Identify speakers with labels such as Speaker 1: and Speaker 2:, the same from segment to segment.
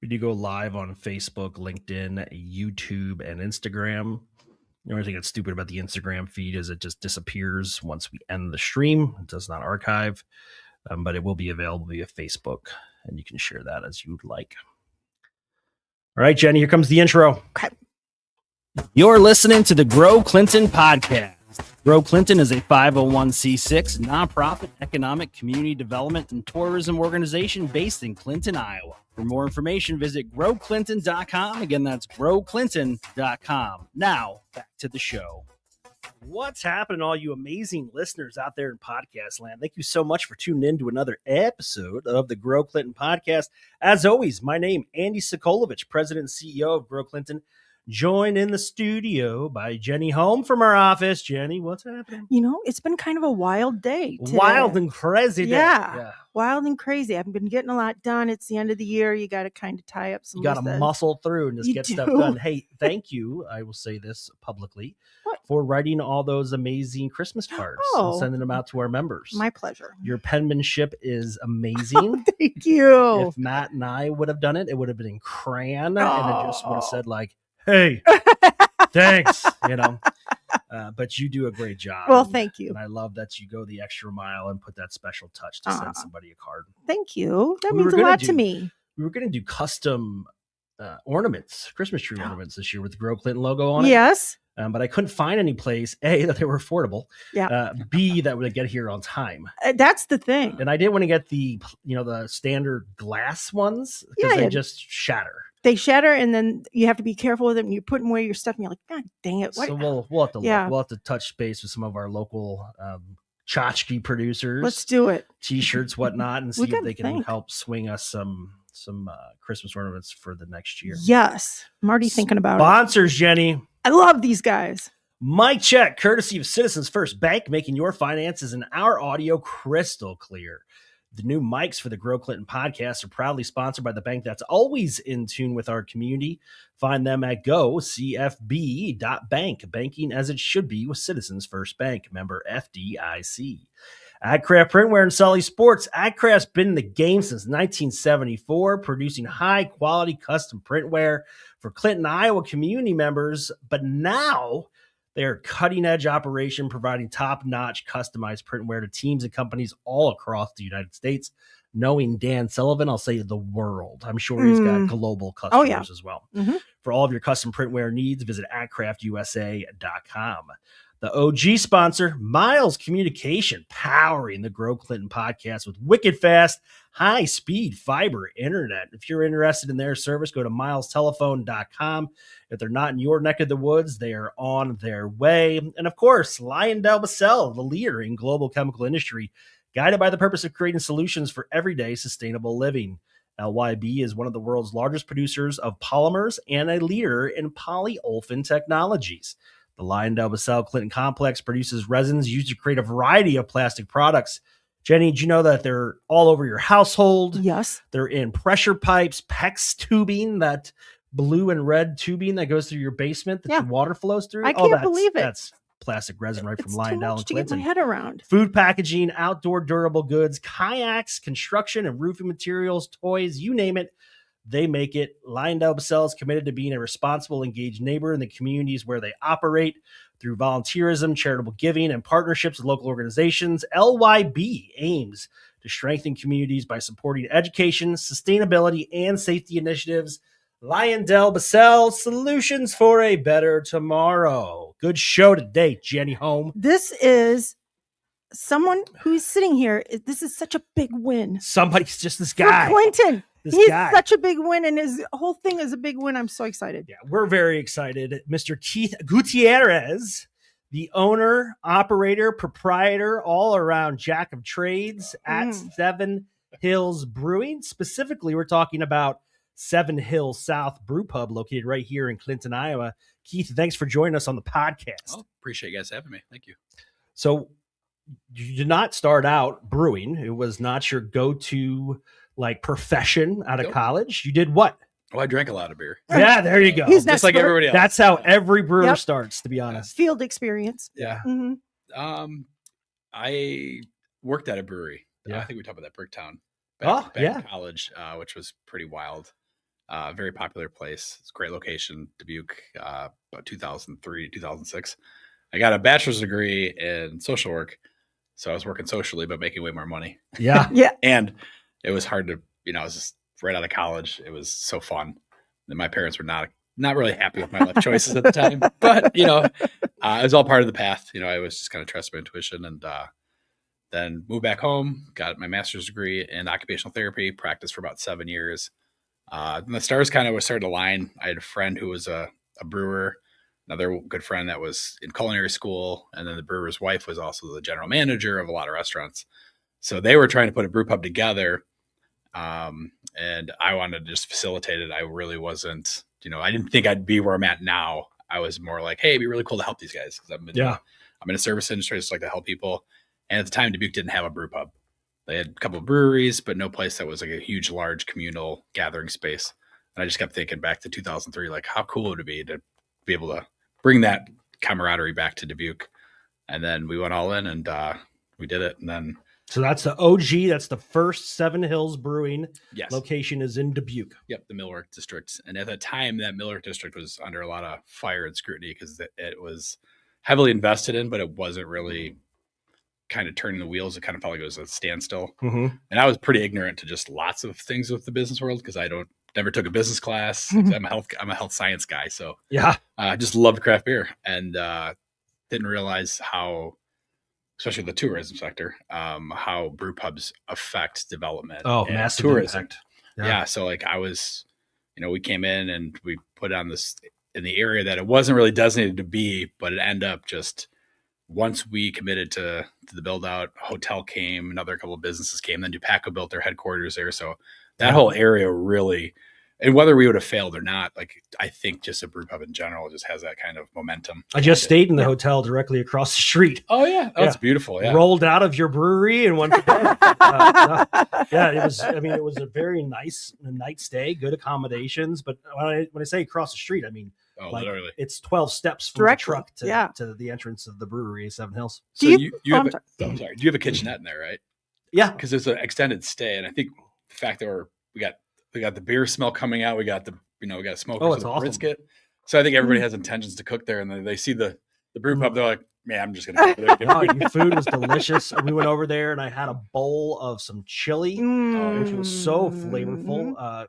Speaker 1: We do go live on Facebook, LinkedIn, YouTube, and Instagram. The only thing that's stupid about the Instagram feed is it just disappears once we end the stream. It does not archive, but it will be available via Facebook, and you can share that as you'd like. All right, Jenny, here comes the intro.
Speaker 2: Okay.
Speaker 1: You're listening to the Grow Clinton podcast. Grow Clinton is a 501c6 nonprofit economic community development and tourism organization based in Clinton, Iowa. For more information, visit growclinton.com. Again, that's growclinton.com. Now, back to the show. What's happening, all you amazing listeners out there in podcast land? Thank you so much for tuning in to another episode of the Grow Clinton podcast. As always, my name, Andy Sokolovich, President and CEO of Grow Clinton. Joined in the studio by Jenny Home from our office. Jenny, what's happening?
Speaker 2: You know, it's been kind of a wild day today.
Speaker 1: Wild and crazy day.
Speaker 2: Yeah. Wild and crazy. I've been getting a lot done. It's the end of the year. You got to kind of tie up some
Speaker 1: You got to muscle through and just get stuff done. Hey, thank you. I will say this publicly for writing all those amazing Christmas cards and sending them out to our members.
Speaker 2: My pleasure.
Speaker 1: Your penmanship is amazing.
Speaker 2: Thank you.
Speaker 1: If Matt and I would have done it, it would have been in crayon and it just would have said like, hey, thanks, but you do a great job.
Speaker 2: Well, thank you.
Speaker 1: And I love that you go the extra mile and put that special touch to send somebody a card.
Speaker 2: Thank you. That means a lot to me.
Speaker 1: We were going to do custom ornaments, Christmas tree ornaments this year with the Grow Clinton logo on it.
Speaker 2: Yes.
Speaker 1: But I couldn't find any place, A, that they were affordable, B, that would get here on time.
Speaker 2: That's the thing.
Speaker 1: And I didn't want to get the standard glass ones because they just shatter.
Speaker 2: They shatter, and then you have to be careful with them. And you're putting away your stuff, and you're like, God dang it!
Speaker 1: So we'll have to look. We'll have to touch base with some of our local tchotchke producers.
Speaker 2: Let's do it.
Speaker 1: T-shirts, whatnot, and see if they can help swing us some Christmas ornaments for the next year.
Speaker 2: Yes, I'm already thinking about
Speaker 1: sponsors, Jenny.
Speaker 2: I love these guys.
Speaker 1: Mic check, courtesy of Citizens First Bank, making your finances and our audio crystal clear. The new mics for the Grow Clinton podcast are proudly sponsored by the bank that's always in tune with our community. Find them at gocfb.bank. Banking as it should be with Citizens First Bank, member FDIC. AdCraft Printwear and Sully Sports. AdCraft's been in the game since 1974, producing high-quality custom printwear for Clinton, Iowa community members. But now they're a cutting-edge operation providing top-notch customized printwear to teams and companies all across the United States. Knowing Dan Sullivan, I'll say the world. I'm sure he's got global customers as well. Mm-hmm. For all of your custom printwear needs, visit atcraftusa.com. The OG sponsor, Miles Communication, powering the Grow Clinton podcast with wicked fast, high-speed fiber internet. If you're interested in their service, go to milestelephone.com. If they're not in your neck of the woods, they are on their way. And of course, LyondellBasell, the leader in global chemical industry, guided by the purpose of creating solutions for everyday sustainable living. LYB is one of the world's largest producers of polymers and a leader in polyolefin technologies. The LyondellBasell Clinton complex produces resins used to create a variety of plastic products. Jenny, did you know that they're all over your household?
Speaker 2: Yes.
Speaker 1: They're in pressure pipes, PEX tubing, that blue and red tubing that goes through your basement that your water flows through.
Speaker 2: I can't believe it.
Speaker 1: That's plastic resin right from Lyondell and Clinton.
Speaker 2: To get my head around.
Speaker 1: Food packaging, outdoor durable goods, kayaks, construction and roofing materials, toys, you name it. They make it. LyondellBasell is committed to being a responsible, engaged neighbor in the communities where they operate through volunteerism, charitable giving, and partnerships with local organizations. LYB aims to strengthen communities by supporting education, sustainability, and safety initiatives. LyondellBasell, solutions for a better tomorrow. Good show today, Jenny Home.
Speaker 2: This is someone who's sitting here. This is such a big win.
Speaker 1: Somebody's just this guy.
Speaker 2: For Clinton. He's such a big win, and his whole thing is a big win. I'm so excited.
Speaker 1: Yeah, we're very excited. Mr. Keith Gutierrez, the owner, operator, proprietor, all-around jack of trades at 7 Hills Brewing. Specifically, we're talking about 7 Hills South Brewpub, located right here in Clinton, Iowa. Keith, thanks for joining us on the podcast.
Speaker 3: Oh, appreciate you guys having me. Thank you.
Speaker 1: So you did not start out brewing. It was not your go-to profession out of college. You did what?
Speaker 3: Oh, I drank a lot of beer.
Speaker 1: Yeah, there you go.
Speaker 2: He's
Speaker 3: just like everybody else.
Speaker 1: That's how every brewer starts, to be honest.
Speaker 2: Field experience.
Speaker 3: Yeah.
Speaker 2: Mm-hmm.
Speaker 3: I worked at a brewery.
Speaker 1: Yeah.
Speaker 3: I think we talked about that, Bricktown. Back in college, which was pretty wild. Very popular place. It's a great location, Dubuque, about 2003, 2006. I got a bachelor's degree in social work. So I was working socially, but making way more money.
Speaker 1: Yeah.
Speaker 2: Yeah.
Speaker 3: And it was hard to, I was just right out of college. It was so fun. And my parents were not really happy with my life choices at the time, but it was all part of the path. I was just kind of trust my intuition, and then moved back home, got my master's degree in occupational therapy, practiced for about 7 years. And the stars kind of started to align. I had a friend who was a brewer, another good friend that was in culinary school, and then the brewer's wife was also the general manager of a lot of restaurants. So they were trying to put a brew pub together, and I wanted to just facilitate it. I really wasn't, I didn't think I'd be where I'm at now. I was more like, hey, it'd be really cool to help these guys, because I'm in a service industry. I just like to help people. And at the time, Dubuque didn't have a brew pub. They had a couple of breweries, but no place that was like a huge, large communal gathering space. And I just kept thinking back to 2003, like how cool would it be to be able to bring that camaraderie back to Dubuque. And then we went all in, and we did it. And then
Speaker 1: so that's the OG. That's the first Seven Hills Brewing location is in Dubuque.
Speaker 3: Yep, the Millwork District. And at the time, that Millwork District was under a lot of fire and scrutiny because it was heavily invested in, but it wasn't really kind of turning the wheels. It kind of felt like it was a standstill.
Speaker 1: Mm-hmm.
Speaker 3: And I was pretty ignorant to just lots of things with the business world because I never took a business class. I'm a health science guy, so I just loved craft beer, and didn't realize how, especially the tourism sector, how brew pubs affect development.
Speaker 1: Oh, massive
Speaker 3: tourism.
Speaker 1: Impact.
Speaker 3: Yeah. So like I was, we came in and we put on this in the area that it wasn't really designated to be, but it ended up just once we committed to the build out, a hotel came, another couple of businesses came, then Dupaco built their headquarters there. So that whole area really, and whether we would have failed or not, like I think just a brew pub in general just has that kind of momentum.
Speaker 1: I just stayed in the hotel directly across the street.
Speaker 3: Oh yeah, that's beautiful. Yeah,
Speaker 1: rolled out of your brewery and went to bed. It was. I mean, it was a very nice night stay, good accommodations. But when I say across the street, I mean
Speaker 3: literally,
Speaker 1: it's 12 steps from the truck to the entrance of the brewery, Seven Hills.
Speaker 3: So you have do you have a kitchenette in there, right?
Speaker 1: Yeah,
Speaker 3: because there's an extended stay, and I think the fact that we got the beer smell coming out. We got we got smokers with the brisket. So I think everybody has intentions to cook there, and then they see the brew pub. They're like, man, I'm just going to go there.
Speaker 1: Your food was delicious. We went over there, and I had a bowl of some chili, which was so flavorful.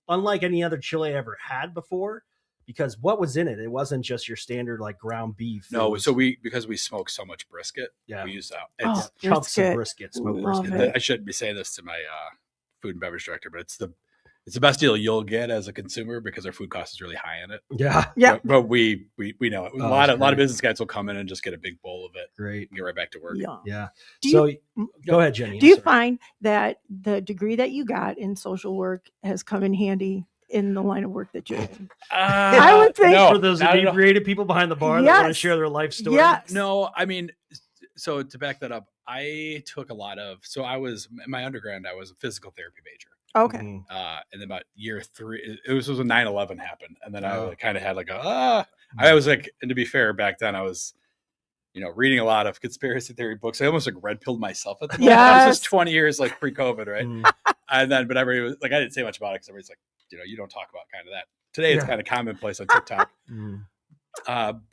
Speaker 1: Unlike any other chili I ever had before, because what was in it? It wasn't just your standard like ground beef.
Speaker 3: No, so because we smoke so much brisket, we use
Speaker 1: chunks of brisket, smoked brisket.
Speaker 3: I shouldn't be saying this to my food and beverage director, but it's the best deal you'll get as a consumer because our food cost is really high in it.
Speaker 1: Yeah.
Speaker 3: But we know it. A lot of business guys will come in and just get a big bowl of it.
Speaker 1: Great.
Speaker 3: And get right back to work.
Speaker 1: Yeah. Go ahead, Jenny.
Speaker 2: Do you find that the degree that you got in social work has come in handy in the line of work that you're in? I would think
Speaker 1: for those inebriated people behind the bar that want to share their life story.
Speaker 2: Yes.
Speaker 3: No, I mean, so to back that up, I took a lot of, I was in my undergrad, I was a physical therapy major.
Speaker 2: Okay.
Speaker 3: And then about year 3, it was when 9/11 happened. And then I kind of had like I was like, and to be fair, back then I was, reading a lot of conspiracy theory books. I almost like red pilled myself at the moment. I was just 20 years like pre-COVID, right? And then, but everybody was like, I didn't say much about it because everybody's like, you don't talk about kind of that. Today it's kind of commonplace on TikTok.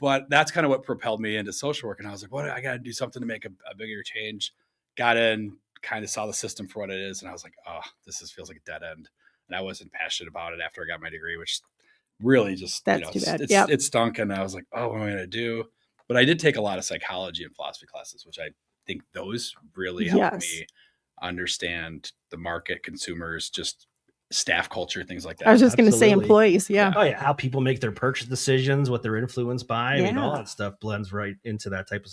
Speaker 3: But that's kind of what propelled me into social work. And I was like, what? I got to do something to make a bigger change. Got in, kind of saw the system for what it is. And I was like, this feels like a dead end. And I wasn't passionate about it after I got my degree, which really just,
Speaker 2: that's too bad.
Speaker 3: It stunk. And I was like, what am I going to do? But I did take a lot of psychology and philosophy classes, which I think those really helped me understand the market, consumers, just staff culture, things like that.
Speaker 2: I was just going to say employees. Yeah.
Speaker 1: Oh yeah. How people make their purchase decisions, what they're influenced by. I mean, all that stuff blends right into that type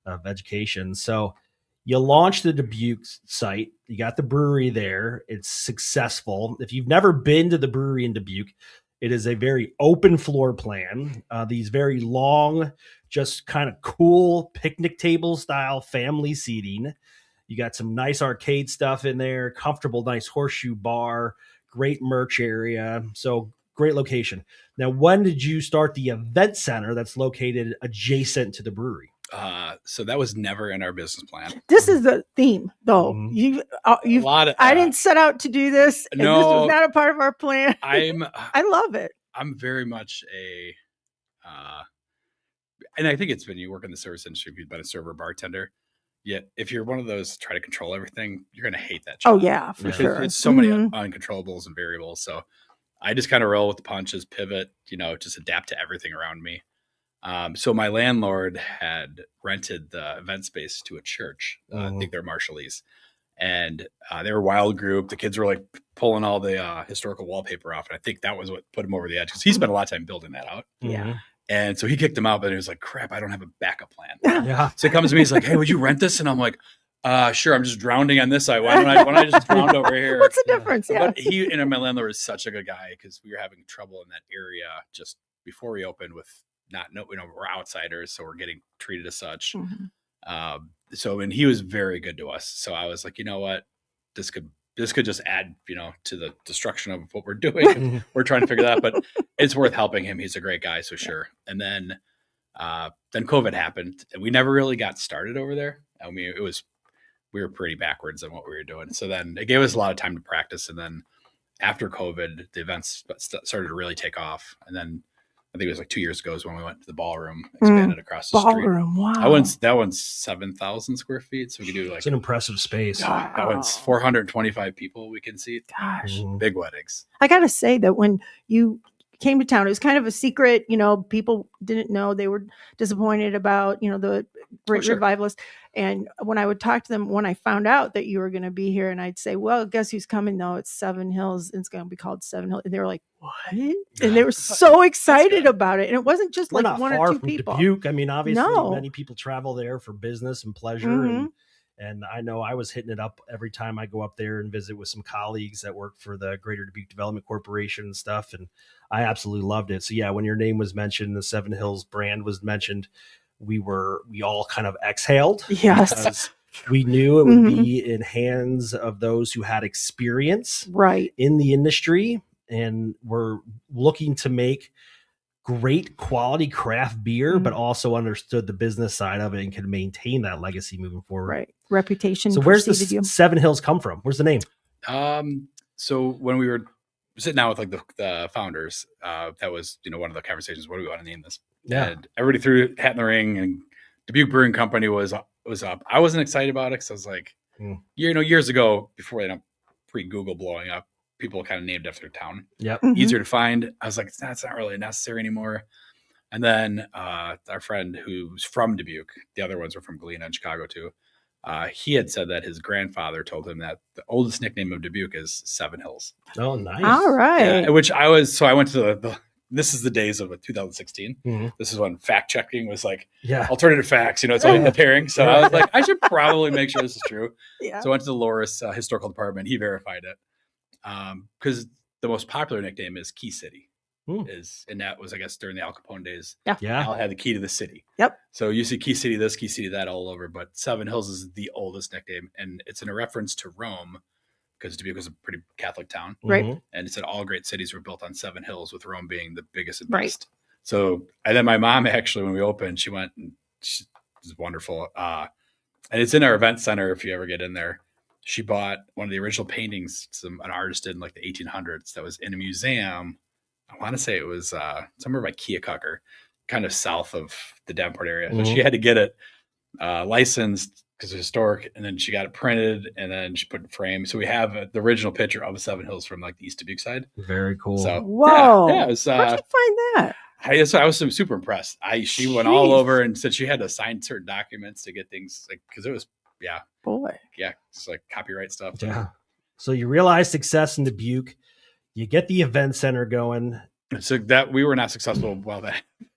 Speaker 1: of education. So you launched the Dubuque site. You got the brewery there. It's successful. If you've never been to the brewery in Dubuque, it is a very open floor plan. These very long, just kind of cool picnic table style family seating. You got some nice arcade stuff in there, comfortable, nice horseshoe bar, great merch area. So great location. Now, when did you start the event center that's located adjacent to the brewery?
Speaker 3: So that was never in our business plan.
Speaker 2: This is the theme, though.
Speaker 1: Mhm.
Speaker 2: You,
Speaker 3: A lot of,
Speaker 2: I didn't set out to do this. And this
Speaker 3: No.
Speaker 2: was not a part of our plan.
Speaker 3: I
Speaker 2: love it.
Speaker 3: I'm very much and I think it's when you work in the service industry, if you've been a server bartender, yet if you're one of those try to control everything, you're going to hate that job.
Speaker 2: Oh yeah, for sure.
Speaker 3: It's so many uncontrollables and variables. So I just kind of roll with the punches, pivot, just adapt to everything around me. So my landlord had rented the event space to a church. I think they're Marshallese. And they were a wild group. The kids were like pulling all the historical wallpaper off. And I think that was what put him over the edge because he spent a lot of time building that out.
Speaker 2: Yeah.
Speaker 3: And so he kicked him out, but he was like, crap, I don't have a backup plan.
Speaker 1: Yeah.
Speaker 3: So he comes to me, he's like, hey, would you rent this? And I'm like, sure, I'm just drowning on this side. Why don't I just drown over here?
Speaker 2: What's the difference? Yeah.
Speaker 3: But my landlord is such a good guy because we were having trouble in that area just before we opened with we're outsiders, so we're getting treated as such. And he was very good to us. So I was like, you know what, this could just add, to the destruction of what we're doing. We're trying to figure that out, but it's worth helping him. He's a great guy, so sure. And then COVID happened, and we never really got started over there. I mean, we were pretty backwards on what we were doing. So then it gave us a lot of time to practice. And then after COVID, the events started to really take off. And then I think it was like 2 years ago is when we went to the ballroom, expanded across the street.
Speaker 2: Ballroom, wow.
Speaker 3: That one's 7,000 square feet. So we can do
Speaker 1: it's an impressive space.
Speaker 3: that one's 425 people we can seat.
Speaker 2: Gosh.
Speaker 3: Big weddings.
Speaker 2: I got to say that when you came to town, it was kind of a secret, people didn't know. They were disappointed about, the great revivalist. And when I would talk to them, when I found out that you were going to be here, and I'd say, well, guess who's coming though? It's Seven Hills. It's going to be called Seven Hills. And they were like, what? And they were so excited about it. And it wasn't just
Speaker 1: We're
Speaker 2: like
Speaker 1: not
Speaker 2: one
Speaker 1: far
Speaker 2: or two
Speaker 1: from
Speaker 2: people.
Speaker 1: Dubuque. I mean, obviously
Speaker 2: No.
Speaker 1: many people travel there for business and pleasure. And I know I was hitting it up every time I go up there and visit with some colleagues that work for the Greater Dubuque Development Corporation and stuff. And I absolutely loved it. So yeah, when your name was mentioned, the Seven Hills brand was mentioned, we all kind of exhaled.
Speaker 2: Yes.
Speaker 1: Because we knew it would be in hands of those who had experience in the industry and were looking to make great quality craft beer, but also understood the business side of it and can maintain that legacy moving forward.
Speaker 2: Right. Reputation.
Speaker 1: So where's the Seven Hills come from? Where's the name?
Speaker 3: So when we were sitting down with like the founders, that was, one of the conversations, what do we want to name this?
Speaker 1: Yeah.
Speaker 3: And everybody threw hat in the ring, and Dubuque Brewing Company was up. I wasn't excited about it because I was like, years ago, before pre-Google blowing up, people kind of named after their town.
Speaker 1: Yep.
Speaker 3: Easier to find. I was like, that's not really necessary anymore. And then our friend who's from Dubuque, the other ones were from Galena and Chicago too. He had said that his grandfather told him that the oldest nickname of Dubuque is Seven Hills.
Speaker 1: Oh, nice.
Speaker 2: All right.
Speaker 3: Yeah, I went to this is the days of 2016. This is when fact checking was like alternative facts, it's all appearing. So I was like, I should probably make sure this is true. Yeah. So I went to the Loris historical department. He verified it. Because the most popular nickname is Key City. And that was, I guess, during the Al Capone days. Yeah. Al had the key to the city. Yep. So you see Key City this, Key City that all over, but Seven Hills is the oldest nickname, and it's in a reference to Rome, because Dubuque was a pretty Catholic town. Right. And it said all great cities were built on Seven Hills, with Rome being the biggest and best. So, and then my mom, actually, when we opened, she went, and she was wonderful. And it's in our event center if you ever get in there. She bought one of the original paintings an artist did in like the 1800s that was in a museum. I want to say it was somewhere by Keokuk, kind of south of the Davenport area. So she had to get it licensed because it's historic, and then she got it printed, and then she put it in frame. So we have the original picture of the Seven Hills from like the East Dubuque side.
Speaker 1: Very cool.
Speaker 2: So, whoa.
Speaker 3: Yeah, it was,
Speaker 2: how'd you find that?
Speaker 3: I was super impressed. She went all over and said she had to sign certain documents to get things, like, because it was, it's like copyright stuff.
Speaker 1: Yeah. So you realize success in Dubuque, you get the event center going.
Speaker 3: So that we were not successful. Well,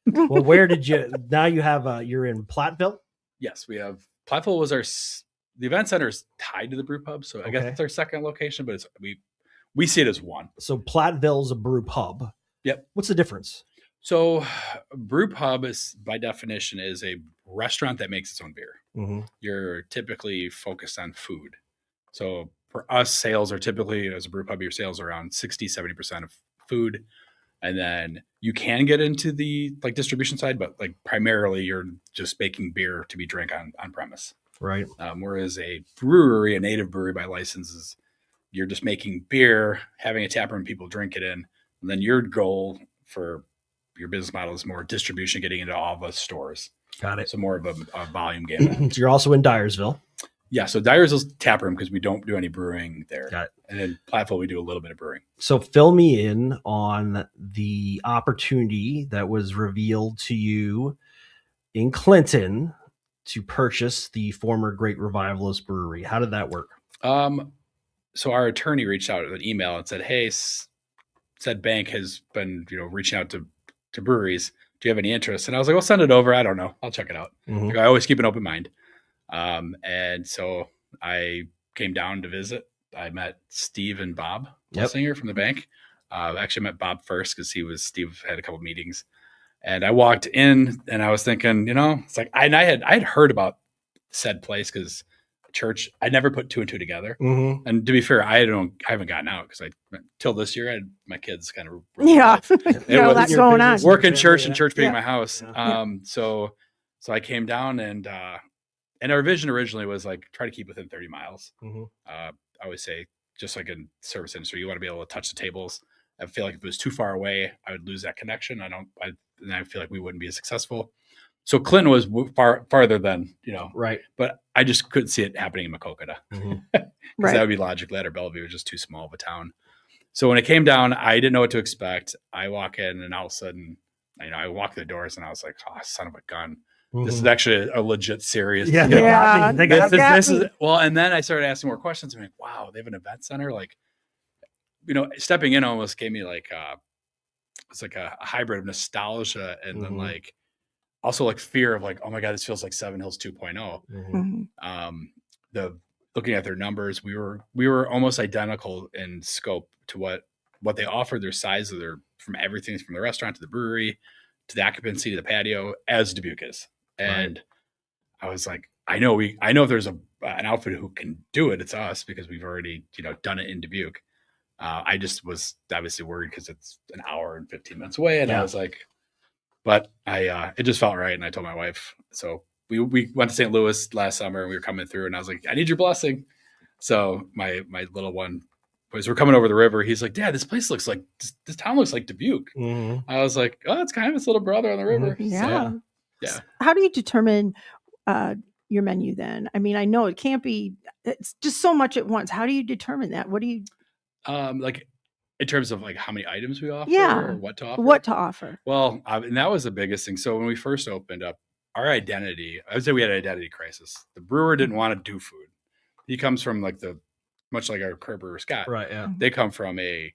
Speaker 1: well, where did you? Now you have you're in Platteville.
Speaker 3: Yes, we have. Platteville was the event center is tied to the brew pub, so I guess it's our second location, but we see it as one.
Speaker 1: So Platteville's a brew pub.
Speaker 3: Yep.
Speaker 1: What's the difference?
Speaker 3: So brew pub is, by definition, is a restaurant that makes its own beer. You're typically focused on food. So for us, sales are typically, as a brew pub, your sales are around 60-70% of food, And then you can get into the like distribution side, but like primarily you're just making beer to be drank on premise.
Speaker 1: Right.
Speaker 3: Whereas a brewery, a native brewery by license, is you're just making beer, having a tap room, people drink it in. And then your goal for your business model is more distribution, getting into all the stores.
Speaker 1: Got it.
Speaker 3: So more of a volume game.
Speaker 1: So you're also in Dyersville.
Speaker 3: Yeah. So Dyersville's tap room because we don't do any brewing there.
Speaker 1: Got it.
Speaker 3: And in Platteville, we do a little bit of brewing.
Speaker 1: So fill me in on the opportunity that was revealed to you in Clinton to purchase the former Great Revivalist Brewery. How did that work?
Speaker 3: So our attorney reached out with an email and said, "Hey, said bank has been, reaching out to breweries. Do you have any interest?" And I was like, "Well, send it over. I don't know. I'll check it out."
Speaker 1: Mm-hmm.
Speaker 3: Like, I always keep an open mind. And so I came down to visit. I met Steve and Bob Singer from the bank. I actually met Bob first because Steve had a couple of meetings, and I walked in and I was thinking, it's like, I had heard about said place because church, I never put two and two together.
Speaker 1: Mm-hmm.
Speaker 3: And to be fair, I haven't gotten out because till this year I had my kids kind of
Speaker 2: that's going on.
Speaker 3: Working church and church being my house.
Speaker 1: Yeah.
Speaker 3: So I came down and our vision originally was like try to keep within 30 miles.
Speaker 1: Mm-hmm.
Speaker 3: I always say, just like in service industry, you want to be able to touch the tables. I feel like if it was too far away, I would lose that connection. I feel like we wouldn't be as successful. So Clinton was farther than,
Speaker 1: Right.
Speaker 3: But I just couldn't see it happening in Macokota.
Speaker 1: Mm-hmm.
Speaker 2: Right.
Speaker 3: That would be logic. Or Bellevue was just too small of a town. So when it came down, I didn't know what to expect. I walk in and all of a sudden, I walk through the doors and I was like, oh, son of a gun.
Speaker 1: Mm-hmm.
Speaker 3: This is actually a legit serious.
Speaker 1: Yeah.
Speaker 3: This is, well, and then I started asking more questions. I'm like, wow, they have an event center. Like, stepping in almost gave me like, it's like a hybrid of nostalgia and then like, also like fear of like, oh my God, this feels like Seven Hills 2.0.
Speaker 2: Mm-hmm.
Speaker 3: Looking at their numbers, we were almost identical in scope to what they offered, their size of from everything from the restaurant to the brewery to the occupancy to the patio as Dubuque is. And I was like, I know if there's an outfit who can do it, it's us because we've already, done it in Dubuque. I just was obviously worried because it's an hour and 15 minutes away. And I was like, but it just felt right. And I told my wife, so we went to St. Louis last summer and we were coming through and I was like, I need your blessing. So my little one, as we're coming over the river, he's like, Dad, this place looks like, this town looks like Dubuque. Mm-hmm. I was like, oh, it's kind of his little brother on the river.
Speaker 2: Mm-hmm. Yeah.
Speaker 3: So, yeah.
Speaker 2: How do you determine your menu then? I mean, I know it can't be, it's just so much at once. How do you determine that? What do you?
Speaker 3: Like in terms of like how many items we offer or what to offer? Well, and that was the biggest thing. So when we first opened up, our identity, I would say we had an identity crisis. The brewer didn't want to do food. He comes from like much like our brewer Scott.
Speaker 1: Right. Yeah.
Speaker 3: They come from the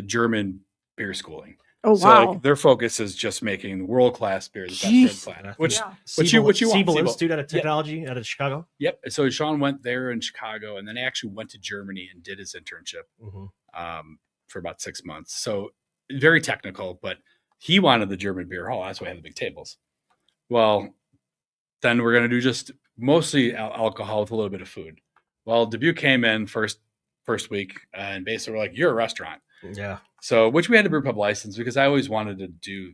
Speaker 3: German beer schooling.
Speaker 2: Oh,
Speaker 3: so
Speaker 2: wow.
Speaker 3: Like, their focus is just making world-class beer, the best beer on the planet. Which you want.
Speaker 1: Siebel Institute out of Technology out of Chicago.
Speaker 3: Yep. So Sean went there in Chicago and then actually went to Germany and did his internship for about 6 months. So very technical, but he wanted the German beer hall. That's why I had the big tables. Well, then we're going to do just mostly alcohol with a little bit of food. Well, Dubuque came in first week and basically were like, you're a restaurant.
Speaker 1: Yeah.
Speaker 3: So, which we had a brewpub license because I always wanted to do,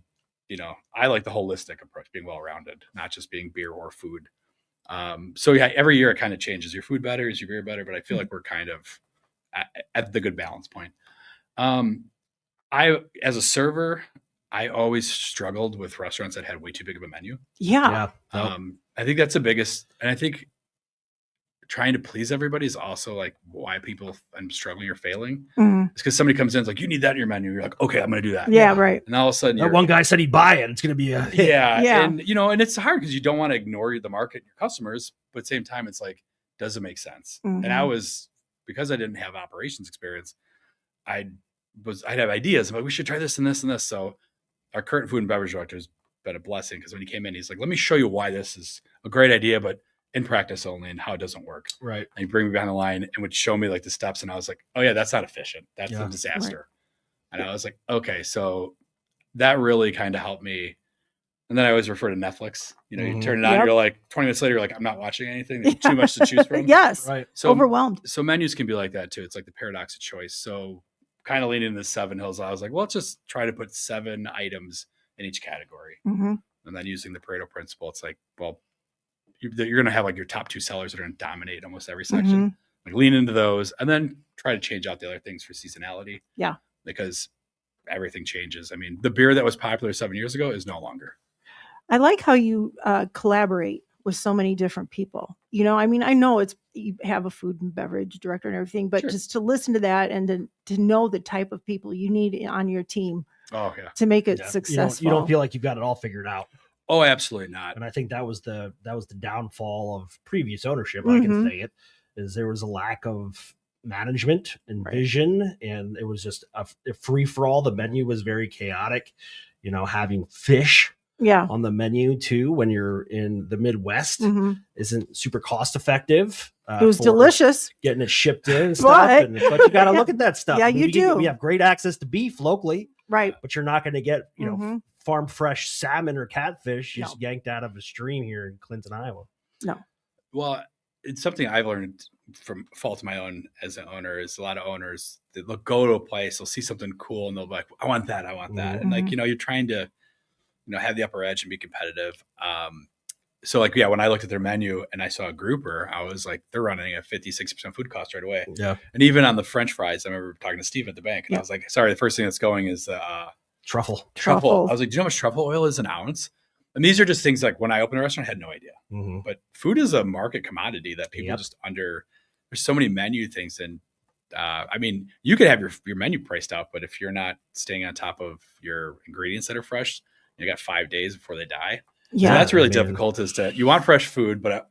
Speaker 3: I like the holistic approach, being well-rounded, not just being beer or food. So yeah, every year it kind of changes. Your food better? Is your beer better? But I feel like we're kind of at the good balance point. As a server, I always struggled with restaurants that had way too big of a menu.
Speaker 2: Yeah.
Speaker 3: I think that's the biggest, and I think trying to please everybody is also like why people end up struggling or failing. It's because somebody comes in, it's like, you need that in your menu. You're like, okay, I'm going to do that.
Speaker 2: Yeah, right.
Speaker 3: And all of a sudden,
Speaker 1: that one guy said he'd buy it. It's going to be a hit.
Speaker 3: Yeah. And and it's hard because you don't want to ignore the market and your customers, but at the same time, it's like, does it make sense?
Speaker 2: Mm-hmm.
Speaker 3: And because I didn't have operations experience, I'd have ideas about we should try this and this and this. So our current food and beverage director has been a blessing because when he came in, he's like, let me show you why this is a great idea, but in practice only and how it doesn't work.
Speaker 1: Right.
Speaker 3: And he'd bring me behind the line and would show me like the steps. And I was like, oh yeah, that's not efficient. That's a disaster. Right. And I was like, okay, so that really kind of helped me. And then I always refer to Netflix. You turn it on, you're like 20 minutes later, you're like, I'm not watching anything. There's too much to choose from.
Speaker 2: Yes.
Speaker 1: Right.
Speaker 3: So
Speaker 2: overwhelmed.
Speaker 3: So menus can be like that too. It's like the paradox of choice. So kind of leaning into the 7 Hills. I was like, well, let's just try to put 7 items in each category.
Speaker 2: Mm-hmm.
Speaker 3: And then using the Pareto principle, it's like, well, you're going to have like your top 2 sellers that are going to dominate almost every section. Like lean into those and then try to change out the other things for seasonality.
Speaker 2: Yeah.
Speaker 3: Because everything changes. I mean, the beer that was popular 7 years ago is no longer.
Speaker 2: I like how you collaborate with so many different people. You know, I mean, I know you have a food and beverage director and everything, but just to listen to that and to know the type of people you need on your team to make it successful.
Speaker 1: You don't feel like you've got it all figured out.
Speaker 3: Oh, absolutely not.
Speaker 1: And I think that was the downfall of previous ownership. I can say it is there was a lack of management and vision, and it was just a free for all. The menu was very chaotic. You know, having fish on the menu too when you're in the Midwest isn't super cost effective.
Speaker 2: It was delicious
Speaker 1: getting it shipped in and stuff, but you got to look at that stuff.
Speaker 2: Yeah, you do.
Speaker 1: We have great access to beef locally,
Speaker 2: right?
Speaker 1: But you're not going to get know farm fresh salmon or catfish just yanked out of a stream here in Clinton, Iowa.
Speaker 2: No.
Speaker 3: Well, it's something I've learned from fault of my own as an owner is a lot of owners that go to a place, they'll see something cool and they'll be like, I want that. And like, you're trying to, have the upper edge and be competitive. So like, when I looked at their menu and I saw a grouper, I was like, they're running a 50-60% food cost right away.
Speaker 1: Yeah.
Speaker 3: And even on the French fries, I remember talking to Steve at the bank and I was like, sorry, the first thing that's going is
Speaker 1: truffle.
Speaker 3: I was like, do you know how much truffle oil is an ounce? And these are just things like when I opened a restaurant, I had no idea. But food is a market commodity that people just there's so many menu things. And I mean, you could have your menu priced out, but if you're not staying on top of your ingredients that are fresh, you got 5 days before they die. Yeah. So that's really difficult you want fresh food, but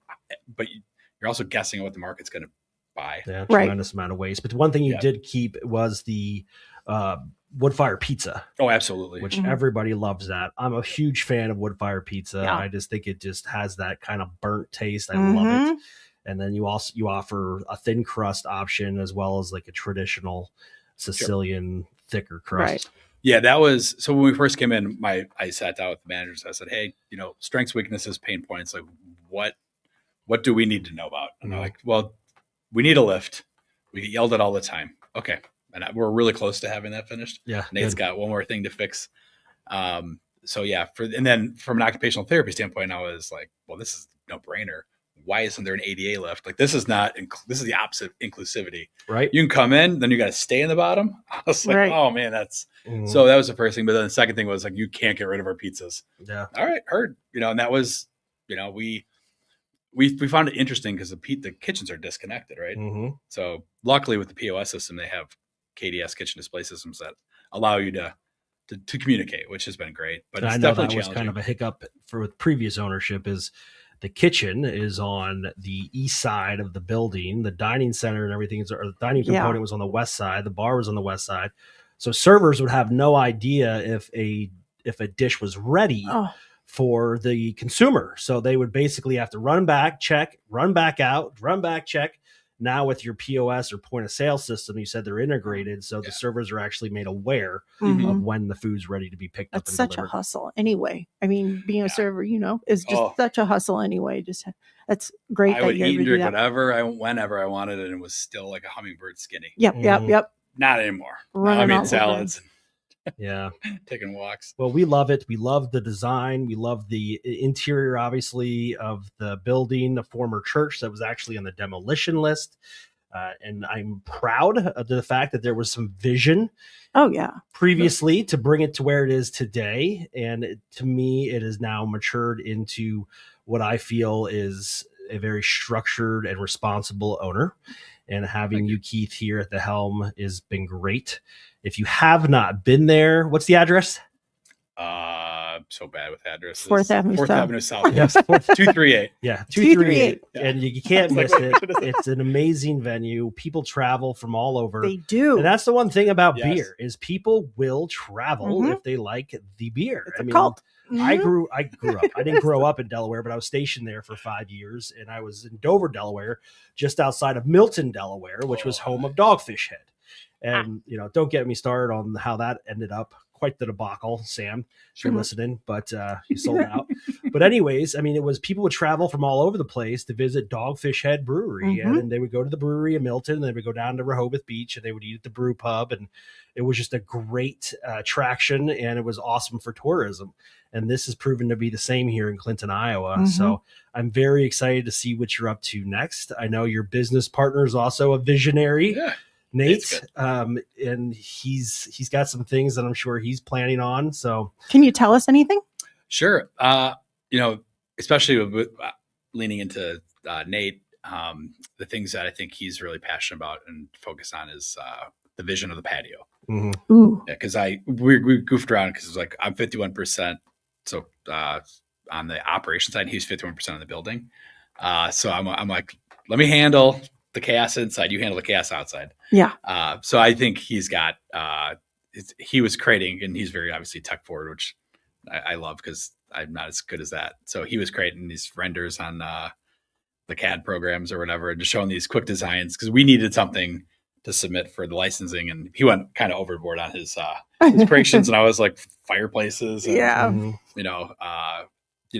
Speaker 3: you're also guessing what the market's going to buy.
Speaker 1: Yeah, tremendous amount of waste. But one thing you did keep was the wood fire pizza.
Speaker 3: Oh, absolutely.
Speaker 1: Which everybody loves that. I'm a huge fan of wood fire pizza.
Speaker 2: Yeah.
Speaker 1: I just think it just has that kind of burnt taste. I love it. And then you offer a thin crust option as well as like a traditional Sicilian thicker crust.
Speaker 2: Right.
Speaker 3: Yeah, that was so when we first came in, I sat down with the managers. I said, hey, strengths, weaknesses, pain points, like what do we need to know about? And they're like, well, we need a lift. We get yelled at all the time. Okay. And we're really close to having that finished.
Speaker 1: Yeah.
Speaker 3: Nate's got one more thing to fix. So yeah, and then from an occupational therapy standpoint, I was like, well, this is no brainer. Why isn't there an ADA lift? Like this is the opposite of inclusivity,
Speaker 1: right?
Speaker 3: You can come in, then you got to stay in the bottom. I was like, oh man, so that was the first thing. But then the second thing was like, you can't get rid of our pizzas.
Speaker 1: Yeah.
Speaker 3: All right. Heard, and that was, we found it interesting because the kitchens are disconnected. Right. So luckily with the POS system, they have KDS kitchen display systems that allow you to communicate, which has been great, but it's definitely
Speaker 1: was kind of a hiccup with previous ownership is the kitchen is on the east side of the building. The dining center and everything or the dining component was on the west side. The bar was on the west side. So servers would have no idea if a dish was ready for the consumer. So they would basically have to run back, check, run back out, run back, check. Now with your POS or point of sale system, you said they're integrated. So the servers are actually made aware of when the food's ready to be picked up.
Speaker 2: That's such a hustle anyway. I mean, being a server, is just such a hustle anyway. That's great.
Speaker 3: I would eat and drink whenever I wanted it. And it was still like a hummingbird skinny.
Speaker 2: Yep.
Speaker 3: Not anymore. I mean, salads.
Speaker 1: Yeah.
Speaker 3: Taking walks.
Speaker 1: Well, we love it. We love the design. We love the interior, obviously, of the building, the former church that was actually on the demolition list. And I'm proud of the fact that there was some vision previously to bring it to where it is today. And to me, it has now matured into what I feel is a very structured and responsible owner. And having you, Keith, here at the helm has been great. If you have not been there, what's the address?
Speaker 3: So bad with addresses.
Speaker 2: Fourth Avenue
Speaker 3: South. Yes, 238.
Speaker 1: Yeah, 238. And you can't miss it. It's an amazing venue. People travel from all over.
Speaker 2: They do.
Speaker 1: And that's the one thing about beer is people will travel if they like the beer.
Speaker 2: It's a cult.
Speaker 1: I grew up. I didn't grow up in Delaware, but I was stationed there for 5 years, and I was in Dover, Delaware, just outside of Milton, Delaware, which was home of Dogfish Head. And don't get me started on how that ended up quite the debacle, Sam, if
Speaker 3: Sure.
Speaker 1: you're listening, but you sold out. But anyways, I mean, it was people would travel from all over the place to visit Dogfish Head Brewery, and then they would go to the brewery in Milton, and they would go down to Rehoboth Beach, and they would eat at the brew pub, and it was just a great attraction, and it was awesome for tourism. And this has proven to be the same here in Clinton, Iowa. So I'm very excited to see what you're up to next. I know your business partner is also a visionary, Nate, and he's got some things that I'm sure he's planning on. So
Speaker 2: can you tell us anything?
Speaker 3: Sure. Especially with leaning into Nate, the things that I think he's really passionate about and focused on is the vision of the patio.
Speaker 2: Ooh.
Speaker 3: Yeah, because we goofed around because it's like I'm 51%. So on the operation side, he's 51% on the building. So I'm like, let me handle the chaos inside. You handle the chaos outside.
Speaker 2: Yeah.
Speaker 3: So I think he's got he was creating, and he's very obviously tech forward, which I love because I'm not as good as that. So he was creating these renders on the CAD programs or whatever, and just showing these quick designs because we needed something to submit for the licensing, and he went kind of overboard on his creations, and I was like fireplaces. And,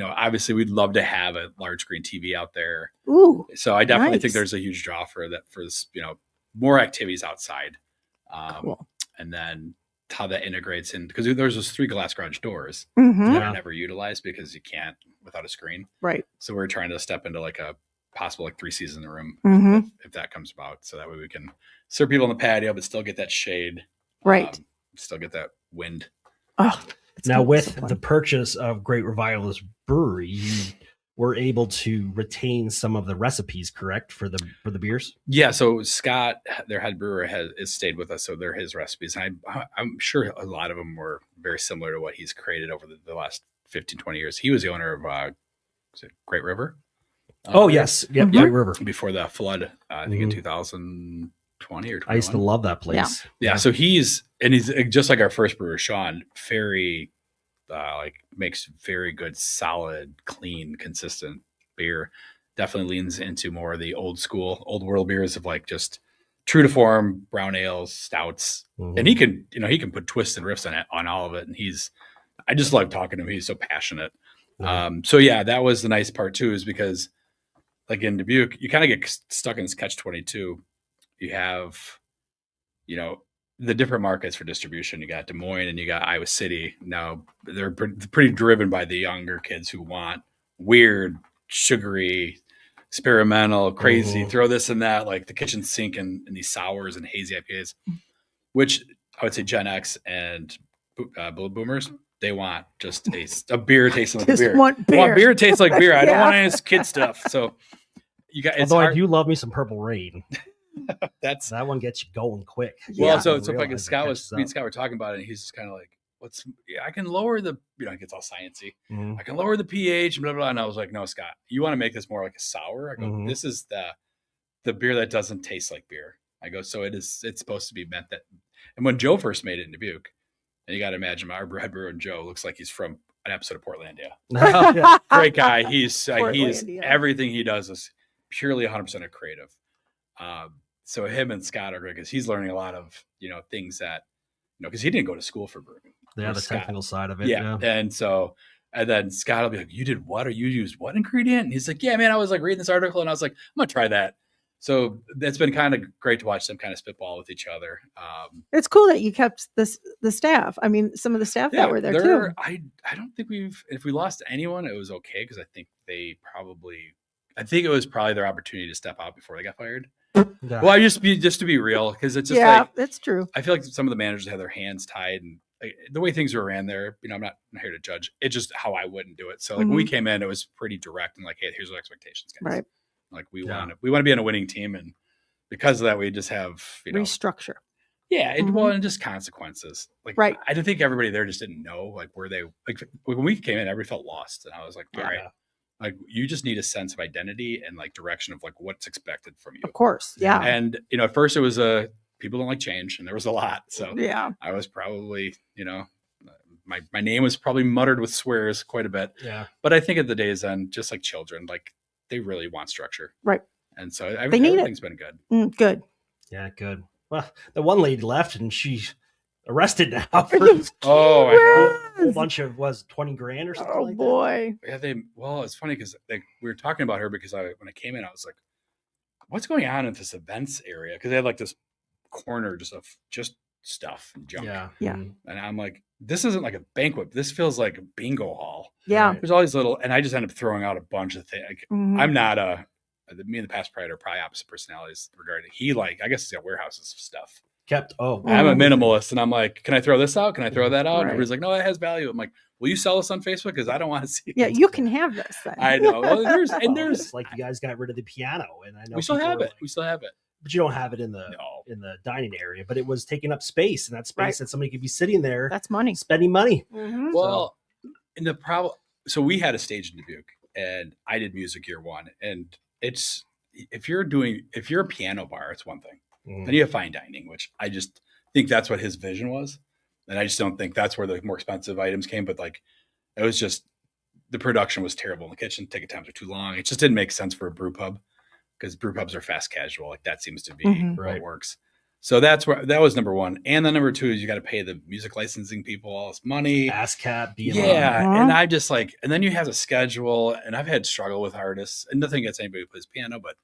Speaker 3: obviously we'd love to have a large screen TV out there.
Speaker 2: Ooh,
Speaker 3: so I definitely think there's a huge draw for this, more activities outside.
Speaker 2: Cool.
Speaker 3: And then how that integrates in, because there's those 3 glass garage doors
Speaker 2: Mm-hmm.
Speaker 3: that are never utilized because you can't without a screen.
Speaker 2: Right.
Speaker 3: So we're trying to step into like a possible like 3 seats in the room if that comes about. So that way we can serve people on the patio, but still get that shade.
Speaker 2: Right.
Speaker 3: Still get that wind.
Speaker 2: Oh,
Speaker 1: now with the purchase of Great Revivalist Brewery, you were able to retain some of the recipes, correct, for the beers?
Speaker 3: Yeah. So Scott, their head brewer, has stayed with us. So they're his recipes. And I'm sure a lot of them were very similar to what he's created over the last 15, 20 years. He was the owner of Great River.
Speaker 1: Yes. Yep. Great River.
Speaker 3: Before the flood, I think in 2020 or 21.
Speaker 1: I used to love that place.
Speaker 3: Yeah. So he's just like our first brewer, Sean, very makes very good, solid, clean, consistent beer. Definitely leans into more of the old school, old world beers of like just true to form, brown ales, stouts. And he can put twists and riffs on all of it. And I just love talking to him. He's so passionate. So yeah, that was the nice part too, is because like in Dubuque, you kind of get stuck in this catch-22. You have, the different markets for distribution. You got Des Moines and you got Iowa City. Now they're pretty driven by the younger kids who want weird, sugary, experimental, crazy, throw this and that, like the kitchen sink and these sours and hazy IPAs, which I would say Gen X and boomers, they want just a beer tasting like beer.
Speaker 2: Want beer.
Speaker 3: I want beer tastes like beer. I don't want any kid stuff. So you got.
Speaker 1: Although I do love me some Purple Rain.
Speaker 3: That
Speaker 1: one gets you going quick.
Speaker 3: Well, so like Scott were talking about it, and he's just kind of like, I can lower the, it gets all sciencey. I can lower the pH, blah, blah, blah. And I was like, no, Scott, you want to make this more like a sour? I go, this is the beer that doesn't taste like beer. I go, so it's supposed to be meant that. And when Joe first made it in Dubuque, and you got to imagine our head brewer and Joe looks like he's from an episode of Portlandia. Great guy. He's everything he does is purely 100% a creative. So him and Scott are great because he's learning a lot of, things that, because he didn't go to school for brewing.
Speaker 1: Yeah, the technical side of it.
Speaker 3: Yeah. And then Scott will be like, you did what? Or you used what ingredient? And he's like, yeah, man, I was like reading this article and I was like, I'm going to try that. So it's been kind of great to watch them kind of spitball with each other.
Speaker 2: It's cool that you kept the staff. I mean, some of the staff that were there too.
Speaker 3: I don't think if we lost anyone, it was okay. Cause I think it was probably their opportunity to step out before they got fired. Yeah. Well, just to be real, because it's just
Speaker 2: that's true.
Speaker 3: I feel like some of the managers have their hands tied, and the way things were ran there, I'm not here to judge. It's just how I wouldn't do it. So like when we came in, it was pretty direct and like, hey, here's our expectations, guys. Right. Like we want to be on a winning team, and because of that, we just have
Speaker 2: restructure.
Speaker 3: Yeah, and just consequences. Like, right. I don't think everybody there just didn't know like where they like when we came in, everybody felt lost, and I was like, all right. Like you just need a sense of identity and like direction of like what's expected from you.
Speaker 2: Of course. Yeah.
Speaker 3: And, at first it was people don't like change, and there was a lot. So yeah, I was probably, my name was probably muttered with swears quite a bit.
Speaker 1: Yeah.
Speaker 3: But I think at the day's end, just like children, like they really want structure.
Speaker 2: Right.
Speaker 3: And so everything's been good.
Speaker 2: Good.
Speaker 1: Yeah. Good. Well, the one lady left and she arrested now. For
Speaker 3: Oh my God.
Speaker 1: a whole bunch of, was 20 grand or something
Speaker 2: Oh
Speaker 1: like
Speaker 2: boy.
Speaker 3: Yeah, well, it's funny because we were talking about her because when I came in, I was like, what's going on in this events area? Because they had like this corner just of just stuff and
Speaker 1: that?
Speaker 3: junk.
Speaker 2: Yeah.
Speaker 3: And I'm like, this isn't like a banquet. This feels like a bingo hall.
Speaker 2: Yeah.
Speaker 1: Right.
Speaker 3: There's all these little, and I just end up throwing out a bunch of things. Like,
Speaker 2: Mhm.
Speaker 3: I'm not me and the past proprietor are probably opposite personalities regarding. He I guess he's got warehouses of stuff.
Speaker 1: Kept, oh.
Speaker 3: I'm a
Speaker 2: Mhm.
Speaker 3: minimalist, and I'm like, can I throw this out? Can I throw that out? And
Speaker 2: Right.
Speaker 3: everybody's like, no, it has value. I'm like, will you sell this on Facebook? Because I don't want to see it.
Speaker 2: Yeah, you can have this then.
Speaker 3: I know. Well, there's
Speaker 1: It's like you guys got rid of the piano, and I know
Speaker 3: we still
Speaker 1: people
Speaker 3: have
Speaker 1: were
Speaker 3: it.
Speaker 1: like-
Speaker 3: We still have it.
Speaker 1: but you don't have it in the dining area. But it was taking up space, and that space
Speaker 2: Right.
Speaker 1: that somebody could be sitting there
Speaker 2: That's money.
Speaker 1: spending money.
Speaker 2: Mhm.
Speaker 3: Well, and the problem. So we had a stage in Dubuque, and I did music year one, and it's if you're a piano bar, it's one thing. Then you have fine dining, which I just think that's what his vision was. And I just don't think that's where the more expensive items came. But like, it was just, the production was terrible in the kitchen. Ticket times are too long. It just didn't make sense for a brew pub because brew pubs are fast casual. Like that seems to be
Speaker 2: Mhm.
Speaker 3: what
Speaker 1: Right.
Speaker 3: works. So that was number one. And then number two is you got to pay the music licensing people all this money.
Speaker 1: ASCAP, BMI.
Speaker 3: Yeah.
Speaker 2: Uh-huh.
Speaker 3: And I just like, and then you have a schedule, and I've had struggle with artists, and nothing against anybody who plays piano, but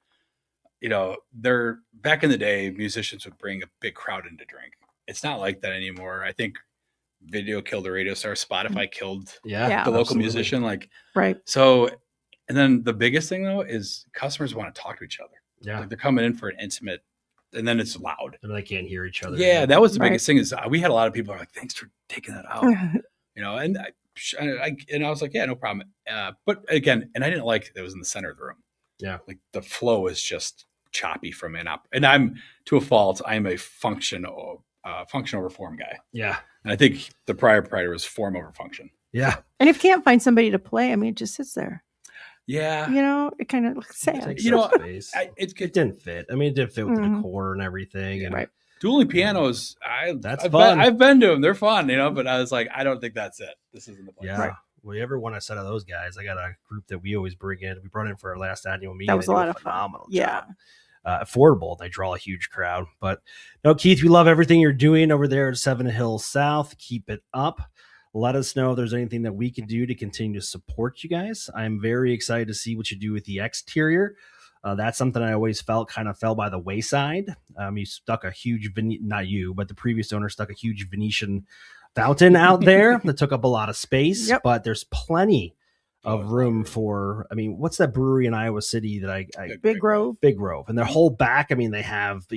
Speaker 3: they're back in the day, musicians would bring a big crowd in to drink. It's not like that anymore. I think video killed the radio star. Spotify killed
Speaker 1: Yeah.
Speaker 2: Yeah.
Speaker 3: the local
Speaker 1: absolutely.
Speaker 3: musician. Like,
Speaker 2: Right.
Speaker 3: so, and then the biggest thing though is customers want to talk to each other.
Speaker 1: Yeah.
Speaker 3: Like they're coming in for an intimate, and then it's loud.
Speaker 1: And they can't hear each other.
Speaker 3: Yeah, that was the
Speaker 2: Right.
Speaker 3: biggest thing. Is we had a lot of people are like, "Thanks for taking that out," and I was like, "Yeah, no problem." But again, and I didn't like that it was in the center of the room.
Speaker 1: Yeah.
Speaker 3: Like the flow is just choppy from an up, and I'm to a fault. I'm a function over form guy,
Speaker 1: Yeah.
Speaker 3: and I think the prior proprietor was form over function.
Speaker 1: Yeah.
Speaker 2: And if you can't find somebody to play, I mean, it just sits there.
Speaker 3: Yeah,
Speaker 2: It kind of looks sad.
Speaker 1: Takes
Speaker 3: You know,
Speaker 1: up space.
Speaker 3: it
Speaker 1: It didn't fit. I mean, it didn't fit with the
Speaker 2: Mhm.
Speaker 1: decor and everything. And
Speaker 2: Right.
Speaker 3: dueling pianos.
Speaker 1: That's
Speaker 3: I've
Speaker 1: fun.
Speaker 3: I've been to them. They're fun, but I was like, I don't think that's it. This isn't the place.
Speaker 1: Yeah.
Speaker 2: Right.
Speaker 1: Well, you ever want a set of those guys? I got a group that we always bring in. We brought in for our last annual meeting.
Speaker 2: That was
Speaker 1: They
Speaker 2: a
Speaker 1: do
Speaker 2: lot of fun.
Speaker 1: phenomenal
Speaker 2: Yeah.
Speaker 1: job. Affordable. They draw a huge crowd. But no, Keith, we love everything you're doing over there at 7 Hills South. Keep it up. Let us know if there's anything that we can do to continue to support you guys. I'm very excited to see what you do with the exterior. That's something I always felt kind of fell by the wayside. You stuck a huge, not you, but the previous owner stuck a huge Venetian fountain out there that took up a lot of space.
Speaker 2: Yep.
Speaker 1: But there's plenty of room for, what's that brewery in Iowa City that I
Speaker 2: Big Grove.
Speaker 1: Big Grove, and their whole back, they have,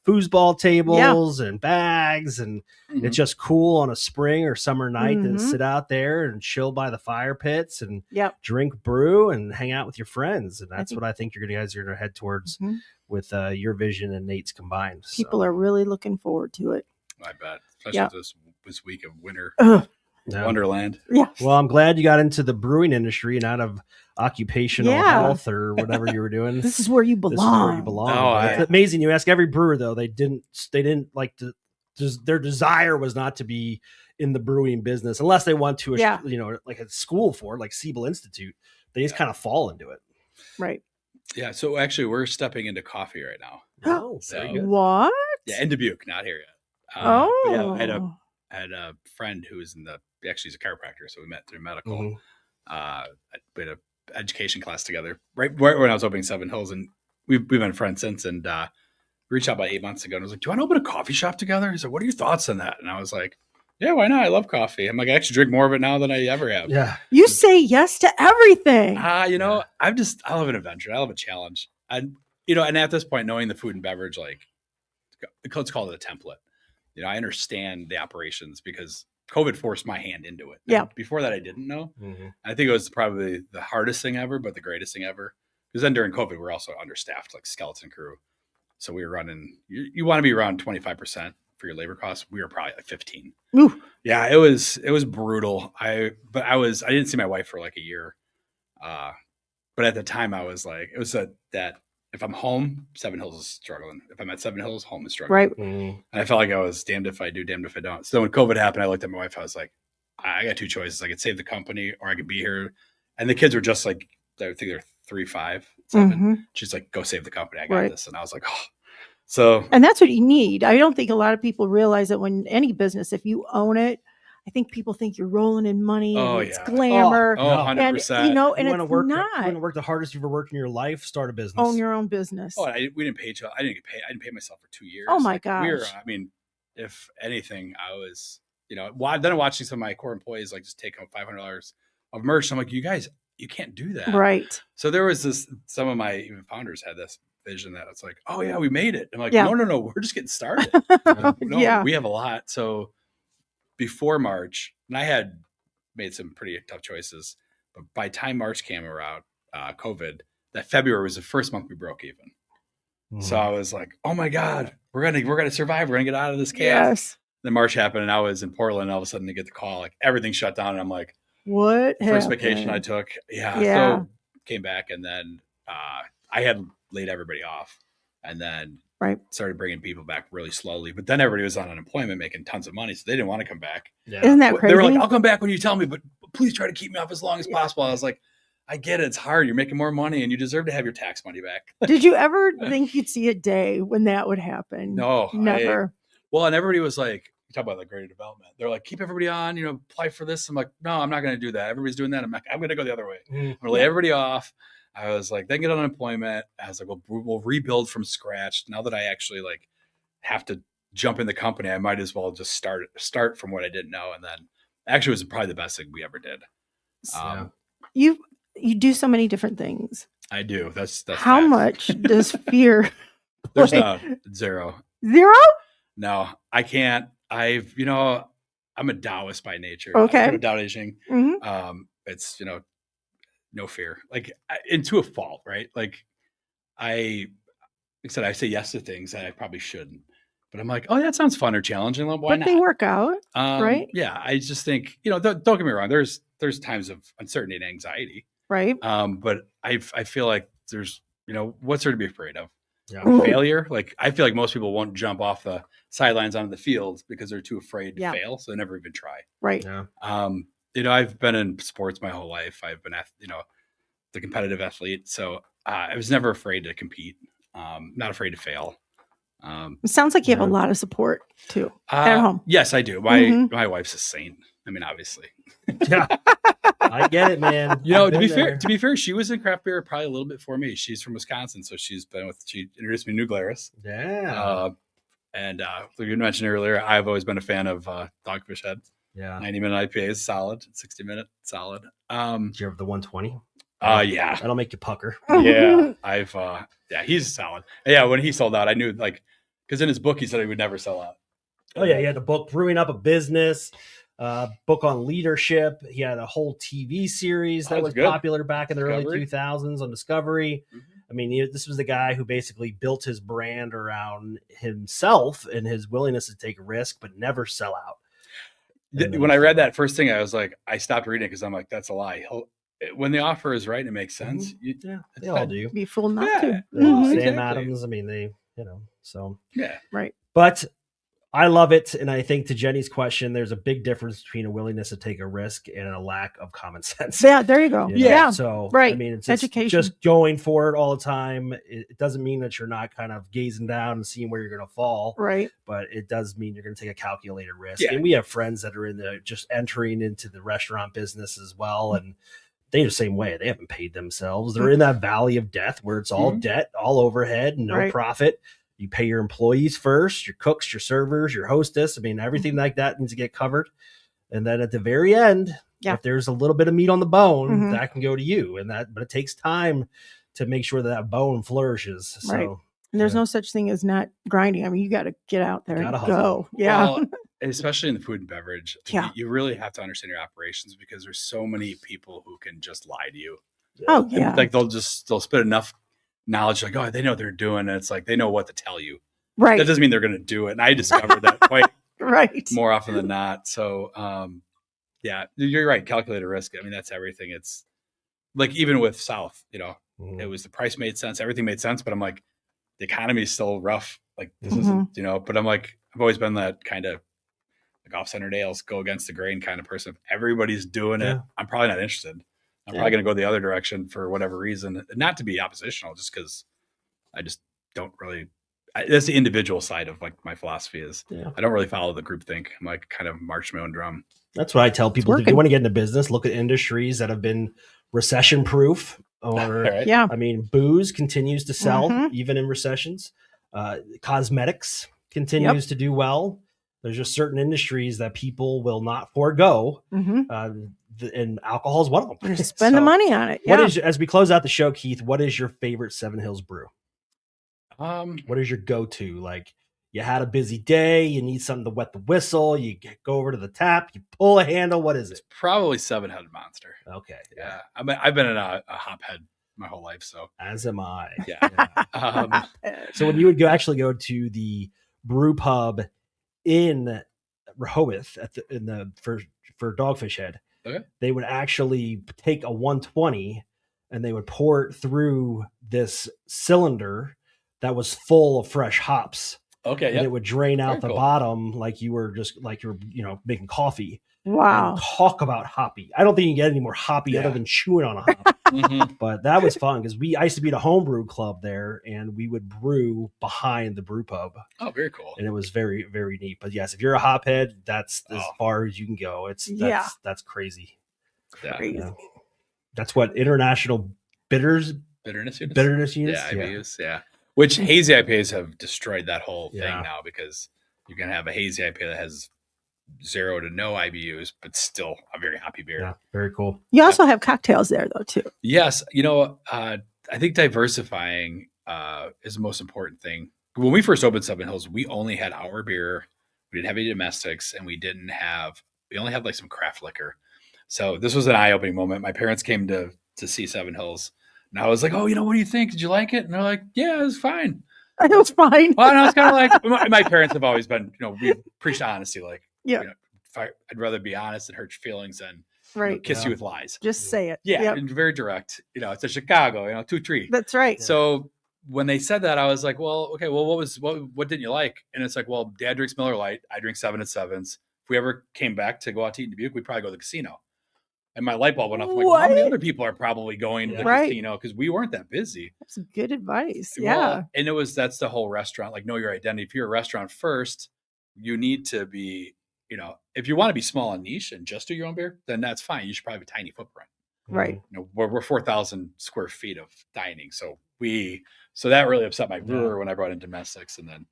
Speaker 1: foosball tables and bags, and
Speaker 3: Mhm.
Speaker 1: it's just cool on a spring or summer night to
Speaker 2: Mhm.
Speaker 1: sit out there and chill by the fire pits and
Speaker 2: Yep.
Speaker 1: drink brew and hang out with your friends. And that's
Speaker 2: think-
Speaker 1: what I think you guys are going to head towards
Speaker 2: Mhm.
Speaker 1: with your vision and Nate's combined.
Speaker 2: People are really looking forward to it.
Speaker 3: I bet, especially
Speaker 2: Yeah.
Speaker 3: this week of winter
Speaker 2: Ugh.
Speaker 3: wonderland.
Speaker 2: Yeah.
Speaker 1: Well, I'm glad you got into the brewing industry and out of occupational
Speaker 2: Yeah.
Speaker 1: health or whatever you were doing.
Speaker 2: This is where you
Speaker 1: This is
Speaker 2: belong.
Speaker 1: where you belong.
Speaker 3: No,
Speaker 1: But it's amazing. You ask every brewer though, they didn't like to. Their desire was not to be in the brewing business unless they want to,
Speaker 2: Yeah.
Speaker 1: like a school for it, like Siebel Institute. They just kind of fall into it.
Speaker 2: Right.
Speaker 3: Yeah. So actually, we're stepping into coffee right now.
Speaker 1: Oh,
Speaker 3: So-
Speaker 1: very good.
Speaker 2: What?
Speaker 3: Yeah, in Dubuque, not here yet.
Speaker 2: Oh.
Speaker 3: But yeah, I had a friend who was actually he's a chiropractor, so we met through medical.
Speaker 1: Mhm.
Speaker 3: We had an education class together right when I was opening 7 Hills, and we've been friends since. And we reached out about 8 months ago, and I was like, "Do you want to open a coffee shop together?" He said, "What are your thoughts on that?" And I was like, "Yeah, why not? I love coffee." I'm like, I actually drink more of it now than I ever have.
Speaker 1: Yeah.
Speaker 2: You say yes to everything.
Speaker 3: I love an adventure. I love a challenge. And at this point, knowing the food and beverage, like, let's call it a template. I understand the operations because COVID forced my hand into it.
Speaker 2: Yeah.
Speaker 3: And before that, I didn't know.
Speaker 1: Mhm.
Speaker 3: I think it was probably the hardest thing ever, but the greatest thing ever. Because then during COVID, we're also understaffed, like skeleton crew. So we were running, you want to be around 25% for your labor costs. We were probably like 15.
Speaker 2: Ooh.
Speaker 3: Yeah, it was brutal. I didn't see my wife for like a year. But at the time I was like, it was that if I'm home, 7 Hills is struggling. If I'm at 7 Hills, home is struggling.
Speaker 2: Right.
Speaker 1: Mhm.
Speaker 3: And I felt like I was damned if I do, damned if I don't. So when COVID happened, I looked at my wife. I was like, I got two choices. I could save the company or I could be here. And the kids were just like, I think they're 3, 5, 7.
Speaker 2: Mhm.
Speaker 3: She's like, go save the company. I got
Speaker 2: Right.
Speaker 3: this. And I was like, oh. So,
Speaker 2: and that's what you need. I don't think a lot of people realize that when any business, if you own it, I think people think you're rolling in money and it's glamour.
Speaker 3: Oh, 100%.
Speaker 2: And,
Speaker 1: You
Speaker 2: and
Speaker 1: want to
Speaker 2: it's
Speaker 1: work,
Speaker 2: not.
Speaker 1: you want to work the hardest you've ever worked in your life, start a business.
Speaker 2: Own your own business.
Speaker 3: Oh, we didn't pay. I didn't pay myself for 2 years.
Speaker 2: Oh my
Speaker 3: like,
Speaker 2: gosh.
Speaker 3: I mean, if anything, I was, then I'm watching some of my core employees like just take home $500 of merch. I'm like, you guys, you can't do that.
Speaker 2: Right.
Speaker 3: So there was some of my even founders had this vision that it's like, oh yeah, we made it. I'm like,
Speaker 2: Yeah.
Speaker 3: no, we're just getting started.
Speaker 2: Yeah.
Speaker 3: We have a lot. So before March, and I had made some pretty tough choices, but by time March came around, COVID, that February was the first month we broke even. So I was like, oh my God, we're gonna survive. We're gonna get out of this chaos.
Speaker 2: Yes.
Speaker 3: Then March happened and I was in Portland, and all of a sudden to get the call, like everything shut down. And I'm like,
Speaker 2: what?
Speaker 3: First
Speaker 2: happened?
Speaker 3: vacation I took. Yeah. So came back, and then I had laid everybody off, and then started bringing people back really slowly. But then everybody was on unemployment making tons of money, so they didn't want to come back.
Speaker 1: Yeah.
Speaker 2: Isn't that crazy?
Speaker 3: They were like, I'll come back when you tell me, but please try to keep me off as long as possible. I was like, I get it. It's hard. You're making more money and you deserve to have your tax money back.
Speaker 2: Did you ever think you'd see a day when that would happen?
Speaker 3: No.
Speaker 2: Never.
Speaker 3: And everybody was like, you talk about like greater development. They're like, keep everybody on, apply for this. I'm like, no, I'm not going to do that. Everybody's doing that. I'm going to go the other way. I'm going to lay everybody off. I was like, then get on unemployment. I was like, we'll rebuild from scratch. Now that I actually like have to jump in the company, I might as well just start from what I didn't know. And then actually it was probably the best thing we ever did.
Speaker 2: You do so many different things.
Speaker 3: I do. That's
Speaker 2: how
Speaker 3: fact.
Speaker 2: much does fear?
Speaker 3: There's zero.
Speaker 2: Zero?
Speaker 3: No, I can't. I'm a Taoist by nature.
Speaker 2: Okay.
Speaker 3: I'm a Tao Te Ching.
Speaker 2: Mm-hmm.
Speaker 3: It's, no fear, like into a fault, right? Like I said, I say yes to things that I probably shouldn't, but I'm like, oh, that sounds fun or challenging. Why not?
Speaker 2: But they work out, right?
Speaker 3: Yeah. I just think, don't get me wrong. There's times of uncertainty and anxiety.
Speaker 2: Right.
Speaker 3: But I feel like there's, what's there to be afraid of?
Speaker 1: Yeah.
Speaker 3: Failure. Like I feel like most people won't jump off the sidelines onto the field because they're too afraid to fail. So they never even try.
Speaker 2: Right.
Speaker 3: Yeah. I've been in sports my whole life. I've been, the competitive athlete. So I was never afraid to compete. Not afraid to fail.
Speaker 2: It sounds like you have a lot of support too at home.
Speaker 3: Yes, I do. My wife's a saint. I mean, obviously.
Speaker 1: Yeah. I get it, man.
Speaker 3: To be fair, she was in craft beer probably a little bit before me. She's from Wisconsin, so she introduced me to New Glarus.
Speaker 1: Yeah.
Speaker 3: And like you mentioned earlier, I've always been a fan of Dogfish Head.
Speaker 1: Yeah.
Speaker 3: 90-minute IPA is solid. 60-minute solid.
Speaker 1: Did you have the 120?
Speaker 3: Yeah.
Speaker 1: That'll make you pucker.
Speaker 3: Yeah. He's solid. Yeah. When he sold out, I knew because in his book, he said he would never sell out.
Speaker 1: Oh yeah. He had a book, Brewing Up a Business, book on leadership. He had a whole TV series that was popular back in the early 2000s on Discovery. Mm-hmm. I mean, this was the guy who basically built his brand around himself and his willingness to take a risk, but never sell out.
Speaker 3: When I read that first thing, I was like, I stopped reading it because I'm like, that's a lie. When the offer is right and it makes sense,
Speaker 1: they all do.
Speaker 2: Be fool not to.
Speaker 1: Sam Adams. I mean, they, so
Speaker 3: yeah,
Speaker 2: right.
Speaker 1: But I love it, and I think to Jenny's question, there's a big difference between a willingness to take a risk and a lack of common sense.
Speaker 2: Yeah, there you go. Yeah.
Speaker 1: So
Speaker 2: right.
Speaker 1: I mean, it's
Speaker 2: education.
Speaker 1: Just going for it all the time. It doesn't mean that you're not kind of gazing down and seeing where you're going to fall.
Speaker 2: Right.
Speaker 1: But it does mean you're going to take a calculated risk.
Speaker 3: Yeah.
Speaker 1: And we have friends that are just entering into the restaurant business as well, and they're the same way. They haven't paid themselves. They're in that valley of death where it's all debt, all overhead, no profit. You pay your employees first, your cooks, your servers, your hostess. I mean, everything like that needs to get covered. And then at the very end, if there's a little bit of meat on the bone, that can go to you. But it takes time to make sure that bone flourishes.
Speaker 2: Right.
Speaker 1: So,
Speaker 2: and there's no such thing as not grinding. I mean, you got to get out there and go. Yeah.
Speaker 3: Well, especially in the food and beverage, you really have to understand your operations because there's so many people who can just lie to you.
Speaker 2: Oh yeah.
Speaker 3: Like they'll spit enough knowledge, like, oh, they know what they're doing. And it's like, they know what to tell you.
Speaker 2: Right.
Speaker 3: That doesn't mean they're going to do it. And I discovered that quite more often than not. So, you're right. Calculated risk. I mean, that's everything. It's like, even with South, it was the price made sense. Everything made sense, but I'm like, the economy is still rough. Like this isn't, but I'm like, I've always been that kind of like off-centered ales, go against the grain kind of person. If everybody's doing it, I'm probably not interested. I'm probably going to go the other direction for whatever reason, not to be oppositional, just because I just don't really, that's the individual side of like my philosophy is
Speaker 1: Yeah.
Speaker 3: I don't really follow the group think. I'm like kind of march my own drum.
Speaker 1: That's what I tell people. If you want to get into business, look at industries that have been recession proof. Or,
Speaker 3: Right?
Speaker 2: Yeah.
Speaker 1: I mean, booze continues to sell even in recessions. Cosmetics continues to do well. There's just certain industries that people will not forego. And alcohol is one of them.
Speaker 2: Spend the money on it.
Speaker 1: What is, as we close out the show, Keith, what is your favorite Seven Hills brew? What is your go-to? Like, you had a busy day, you need something to wet the whistle, you go over to the tap, you pull a handle. What is it?
Speaker 3: It's probably Seven Headed Monster.
Speaker 1: Okay.
Speaker 3: Yeah. I mean, I've been in a hophead my whole life. So
Speaker 1: as am I.
Speaker 3: Yeah.
Speaker 1: So when you would actually go to the brew pub in Rehoboth for Dogfish Head, they would actually take a 120 and they would pour it through this cylinder that was full of fresh hops.
Speaker 3: Okay.
Speaker 1: And it would drain out the bottom like you were making coffee.
Speaker 2: Wow.
Speaker 1: And talk about hoppy. I don't think you can get any more hoppy other than chewing on a hop. But that was fun because I used to be at a homebrew club there and we would brew behind the brew pub.
Speaker 3: Oh, very cool.
Speaker 1: And it was very, very neat. But yes, if you're a hophead, that's as far as you can go. That's crazy.
Speaker 2: Crazy.
Speaker 1: Yeah. That's what international bitterness units.
Speaker 3: Yeah, IBUs. Yeah. Which hazy IPAs have destroyed that whole thing now because you can have a hazy IPA that has 0 to no IBUs, but still a very hoppy beer.
Speaker 1: Yeah, very cool.
Speaker 2: You also have cocktails there though too.
Speaker 3: Yes. I think diversifying is the most important thing. When we first opened Seven Hills, we only had our beer. We didn't have any domestics and we only had like some craft liquor. So this was an eye-opening moment. My parents came to see Seven Hills. And I was like, oh, what do you think? Did you like it? And they're like, yeah, it was fine.
Speaker 2: It was fine.
Speaker 3: Well, and I was kind of like, my parents have always been, we preached honesty. Like, I'd rather be honest and hurt your feelings than kiss you with lies.
Speaker 2: Just say it.
Speaker 3: Yeah. And very direct. It's a Chicago, 2-3.
Speaker 2: That's right.
Speaker 3: So when they said that, I was like, well, okay, well, what didn't you like? And it's like, well, Dad drinks Miller Lite. I drink 7 at 7s. If we ever came back to go out to eat in Dubuque, we'd probably go to the casino. And my light bulb went off. I'm like, well, how many other people are probably going to the casino? Because we weren't that busy.
Speaker 2: That's good advice.
Speaker 3: Well, and that's the whole restaurant, like know your identity. If you're a restaurant first, you need to be, if you want to be small and niche and just do your own beer, then that's fine. You should probably have a tiny footprint.
Speaker 2: Right.
Speaker 3: We're 4,000 square feet of dining. So that really upset my brewer when I brought in domestics, and then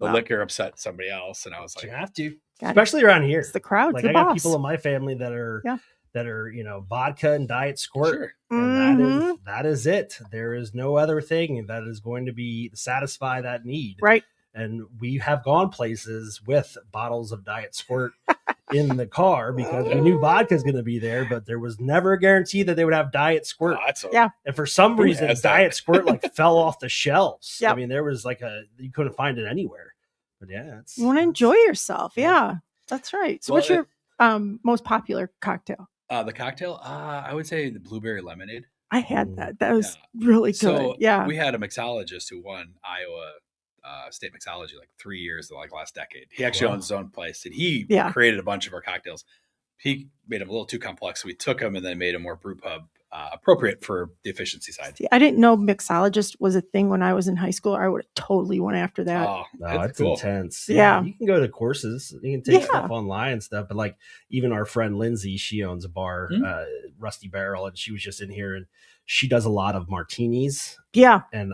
Speaker 3: the liquor upset somebody else. And I was like,
Speaker 1: you have to, especially around here.
Speaker 2: It's the crowd.
Speaker 1: Like I got people in my family that are vodka and diet squirt.
Speaker 3: Sure.
Speaker 1: And that is it. There is no other thing that is going to be satisfy that need.
Speaker 2: Right.
Speaker 1: And we have gone places with bottles of diet squirt in the car because we knew vodka is going to be there, but there was never a guarantee that they would have diet squirt. And for some reason, diet squirt fell off the shelves.
Speaker 2: Yep.
Speaker 1: I mean, there was you couldn't find it anywhere. But
Speaker 2: you want to enjoy yourself. Yeah, that's right. So what's your most popular cocktail?
Speaker 3: The cocktail, I would say the blueberry lemonade.
Speaker 2: I had that. That was really good.
Speaker 3: So
Speaker 2: yeah.
Speaker 3: We had a mixologist who won Iowa State Mixology 3 years in last decade. He actually owns his own place, and he created a bunch of our cocktails. He made them a little too complex. So we took them and then made them more brew pub appropriate for the efficiency side.
Speaker 2: See, I didn't know mixologist was a thing when I was in high school. I would have totally went after that.
Speaker 3: Oh,
Speaker 1: that's cool. Intense.
Speaker 2: Yeah.
Speaker 1: You can go to courses. You can take stuff online and stuff. But even our friend Lindsay, she owns a bar, Rusty Barrel, and she was just in here and she does a lot of martinis.
Speaker 2: Yeah.
Speaker 1: And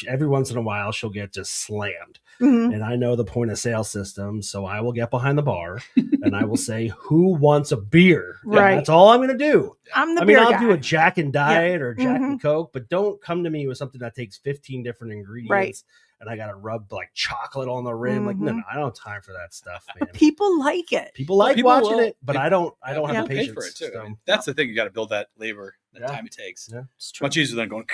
Speaker 1: every once in a while she'll get just slammed.
Speaker 2: Mm-hmm.
Speaker 1: And I know the point of sale system. So I will get behind the bar and I will say, who wants a beer?
Speaker 2: Right.
Speaker 1: And that's all I'm going to do.
Speaker 2: I'll
Speaker 1: do a Jack and Diet or Jack and Coke, but don't come to me with something that takes 15 different ingredients.
Speaker 2: Right.
Speaker 1: And I got to rub chocolate on the rim. No, I don't have time for that stuff, man.
Speaker 2: People like it.
Speaker 1: People watching it, but I don't have the patience
Speaker 3: pay for it too.
Speaker 1: So.
Speaker 3: I mean, that's the thing. You got to build that labor, that time it takes.
Speaker 1: Yeah.
Speaker 3: It's much easier than going.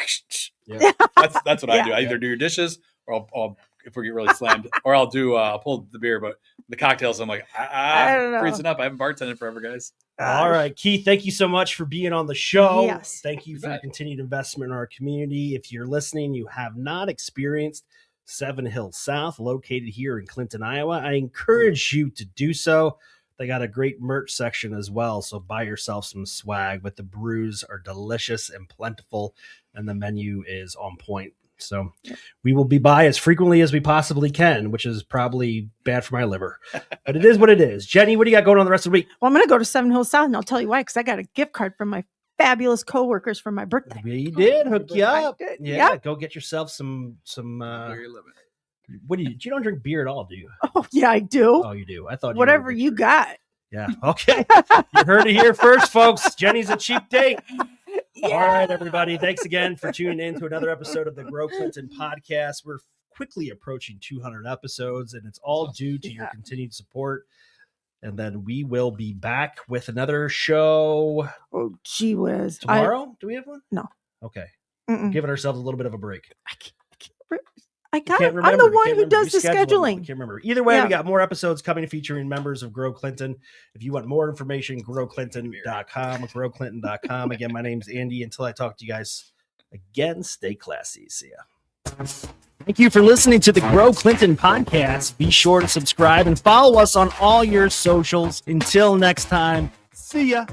Speaker 3: That's what I do. I either do your dishes or I'll if we get really slammed, or I'll pull the beer, but the cocktails, I'm like,
Speaker 2: I don't know.
Speaker 3: freezing up. I haven't bartended forever, guys.
Speaker 1: All right, Keith, thank you so much for being on the show.
Speaker 2: Yes.
Speaker 1: Thank you for your continued investment in our community. If you're listening, you have not experienced Seven Hills South, located here in Clinton, Iowa, I encourage you to do so. They got a great merch section as well, so buy yourself some swag, but the brews are delicious and plentiful, and the menu is on point. So we will be by as frequently as we possibly can, which is probably bad for my liver. But it is what it is. Jenny, what do you got going on the rest of the week?
Speaker 2: Well, I'm going to go to 7 Hills South, and I'll tell you why, because I got a gift card from my fabulous coworkers for my birthday.
Speaker 1: We did hook you up. Yeah,
Speaker 2: Yep.
Speaker 1: go get yourself some.
Speaker 3: Where you're living.
Speaker 1: What do you? You don't drink beer at all, do you?
Speaker 2: Oh, yeah, I do.
Speaker 1: Oh, you do. I thought
Speaker 2: Whatever you got.
Speaker 1: Yeah. Okay. You heard it here first, folks. Jenny's a cheap date.
Speaker 2: Yeah.
Speaker 1: All right, everybody. Thanks again for tuning in to another episode of the Grow Clinton podcast. We're quickly approaching 200 episodes, and it's all due to your continued support. And then we will be back with another show.
Speaker 2: Oh, gee whiz.
Speaker 1: Tomorrow? Do we have one?
Speaker 2: No.
Speaker 1: Okay.
Speaker 2: Mm-mm.
Speaker 1: Giving ourselves a little bit of a break.
Speaker 2: I got
Speaker 1: Can't
Speaker 2: it. I'm
Speaker 1: remember.
Speaker 2: the
Speaker 1: We
Speaker 2: one
Speaker 1: can't
Speaker 2: who
Speaker 1: remember.
Speaker 2: does the
Speaker 1: We scheduled them.
Speaker 2: scheduling.
Speaker 1: We can't remember. Either way,
Speaker 2: Yeah.
Speaker 1: we got more episodes coming featuring members of Grow Clinton. If you want more information, growclinton.com, growclinton.com. Again, my name's Andy. Until I talk to you guys again, stay classy. See ya. Thank you for listening to the Grow Clinton podcast. Be sure to subscribe and follow us on all your socials. Until next time, see ya.